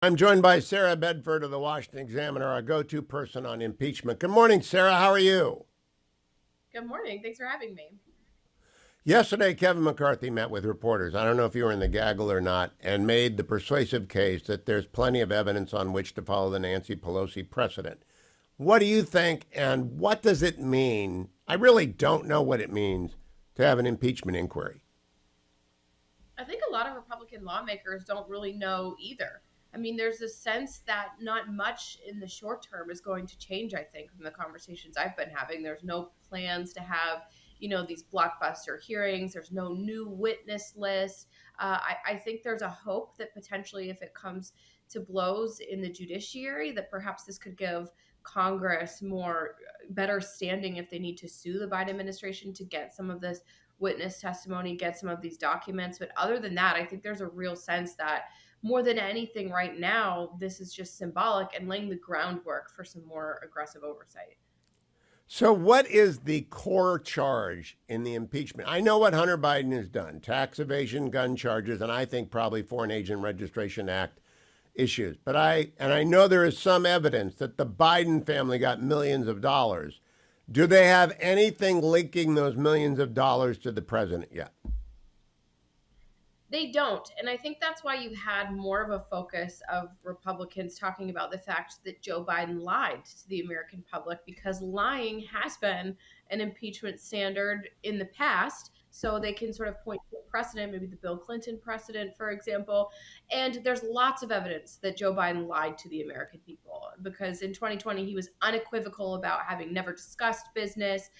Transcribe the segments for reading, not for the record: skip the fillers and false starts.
I'm joined by Sarah Bedford of the Washington Examiner, our go-to person on impeachment. Good morning, Sarah. How are you? Good morning. Thanks for having me. Yesterday, Kevin McCarthy met with reporters. I don't know if you were in the gaggle or not, and made the persuasive case that there's plenty of evidence on which to follow the Nancy Pelosi precedent. What do you think, and what does it mean? I really don't know what it means to have an impeachment inquiry. I think a lot of Republican lawmakers don't really know either. I mean, there's a sense that not much in the short term is going to change, I think, from the conversations I've been having. There's no plans to have, these blockbuster hearings. There's no new witness list. I think there's a hope that potentially if it comes to blows in the judiciary, that perhaps this could give Congress more better standing if they need to sue the Biden administration to get some of this witness testimony, get some of these documents. But other than that, I think there's a real sense that more than anything right now, this is just symbolic and laying the groundwork for some more aggressive oversight. So, what is the core charge in the impeachment? I know what Hunter Biden has done: tax evasion, gun charges, and I think probably Foreign Agent Registration Act issues. But I know there is some evidence that the Biden family got millions of dollars. Do they have anything linking those millions of dollars to the president yet? They don't. And I think that's why you had more of a focus of Republicans talking about the fact that Joe Biden lied to the American public, because lying has been an impeachment standard in the past. So they can sort of point to a precedent, maybe the Bill Clinton precedent, for example. And there's lots of evidence that Joe Biden lied to the American people, because in 2020, he was unequivocal about having never discussed business.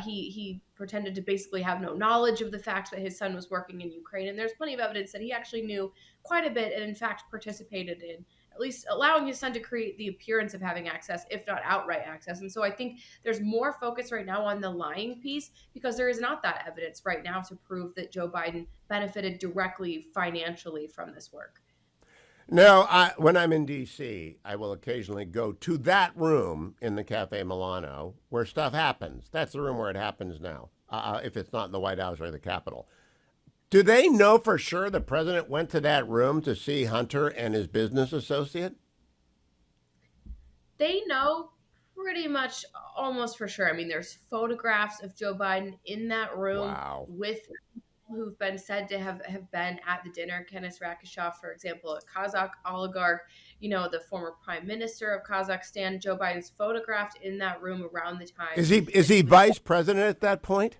He pretended to basically have no knowledge of the fact that his son was working in Ukraine. And there's plenty of evidence that he actually knew quite a bit and, in fact, participated in at least allowing his son to create the appearance of having access, if not outright access. And so I think there's more focus right now on the lying piece, because there is not that evidence right now to prove that Joe Biden benefited directly financially from this work. No, when I'm in D.C., I will occasionally go to that room in the Cafe Milano where stuff happens. That's the room where it happens now, if it's not in the White House or the Capitol. Do they know for sure the president went to that room to see Hunter and his business associate? They know pretty much almost for sure. I mean, there's photographs of Joe Biden in that room Wow. with who've been said to have been at the dinner. Kenneth Rakishov, for example, a Kazakh oligarch, the former prime minister of Kazakhstan. Joe Biden's photographed in that room around the time Is he vice president at that point?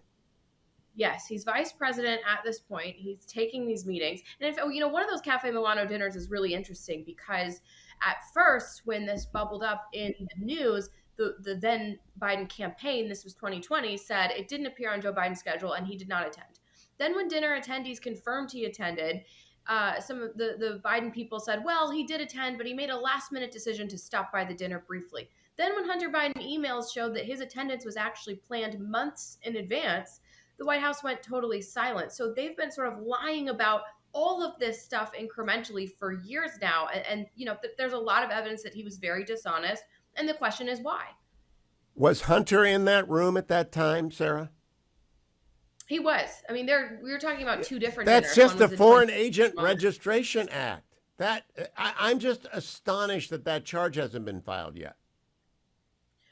Yes, he's vice president at this point. He's taking these meetings. And in fact, one of those Cafe Milano dinners is really interesting, because at first, when this bubbled up in the news, the then Biden campaign, this was 2020, said it didn't appear on Joe Biden's schedule and he did not attend. Then when dinner attendees confirmed he attended, some of the Biden people said, well, he did attend, but he made a last minute decision to stop by the dinner briefly. Then when Hunter Biden emails showed that his attendance was actually planned months in advance, the White House went totally silent. So they've been sort of lying about all of this stuff incrementally for years now. And there's a lot of evidence that he was very dishonest. And the question is why? Was Hunter in that room at that time, Sarah? He was. I mean, we were talking about two different That's dinners. just One the was in Foreign 20. Agent Registration Act. I'm just astonished that that charge hasn't been filed yet.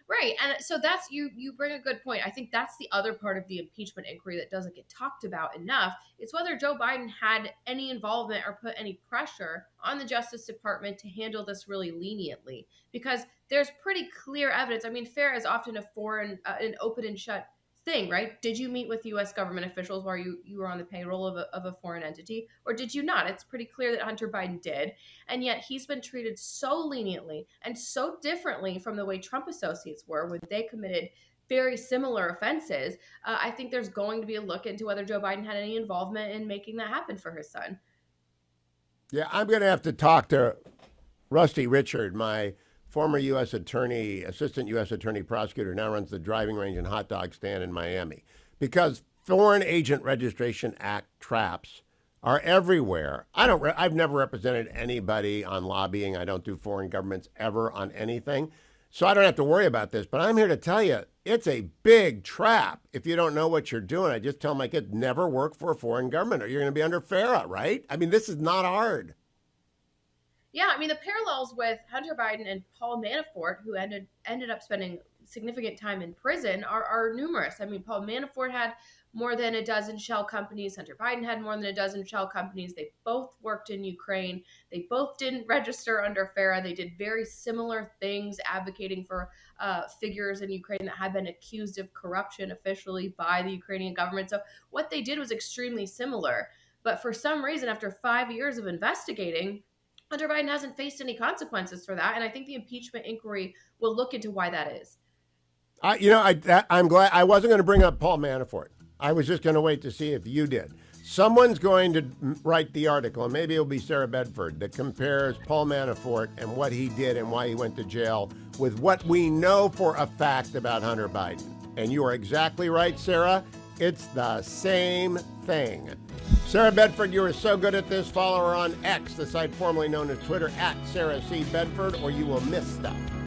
Right. And so that's you bring a good point. I think that's the other part of the impeachment inquiry that doesn't get talked about enough. It's whether Joe Biden had any involvement or put any pressure on the Justice Department to handle this really leniently, because there's pretty clear evidence. I mean, FAIR is often an open and shut thing, right? Did you meet with US government officials while you were on the payroll of a foreign entity, or did you not? It's pretty clear that Hunter Biden did. And yet he's been treated so leniently and so differently from the way Trump associates were when they committed very similar offenses. I think there's going to be a look into whether Joe Biden had any involvement in making that happen for his son. Yeah, I'm going to have to talk to Rusty Richard, my former U.S. attorney, assistant U.S. attorney prosecutor, now runs the driving range and hot dog stand in Miami, because Foreign Agent Registration Act traps are everywhere. I've never represented anybody on lobbying. I don't do foreign governments ever on anything. So I don't have to worry about this, but I'm here to tell you it's a big trap. If you don't know what you're doing, I just tell my kids, never work for a foreign government or you're going to be under FARA, right? I mean, this is not hard. Yeah, I mean the parallels with Hunter Biden and Paul Manafort, who ended up spending significant time in prison, are numerous. I mean, Paul Manafort had more than a dozen shell companies. Hunter Biden had more than a dozen shell companies. They both worked in Ukraine. They both didn't register under FARA. They did very similar things, advocating for figures in Ukraine that had been accused of corruption officially by the Ukrainian government. So what they did was extremely similar. But for some reason, after 5 years of investigating, Hunter Biden hasn't faced any consequences for that, and I think the impeachment inquiry will look into why that is. I'm glad I wasn't going to bring up Paul Manafort. I was just going to wait to see if you did. Someone's going to write the article, and maybe it'll be Sarah Bedford, that compares Paul Manafort and what he did and why he went to jail with what we know for a fact about Hunter Biden. And you are exactly right, Sarah. It's the same thing. Sarah Bedford, you are so good at this. Follow her on X, the site formerly known as Twitter, at Sarah C. Bedford, or you will miss stuff.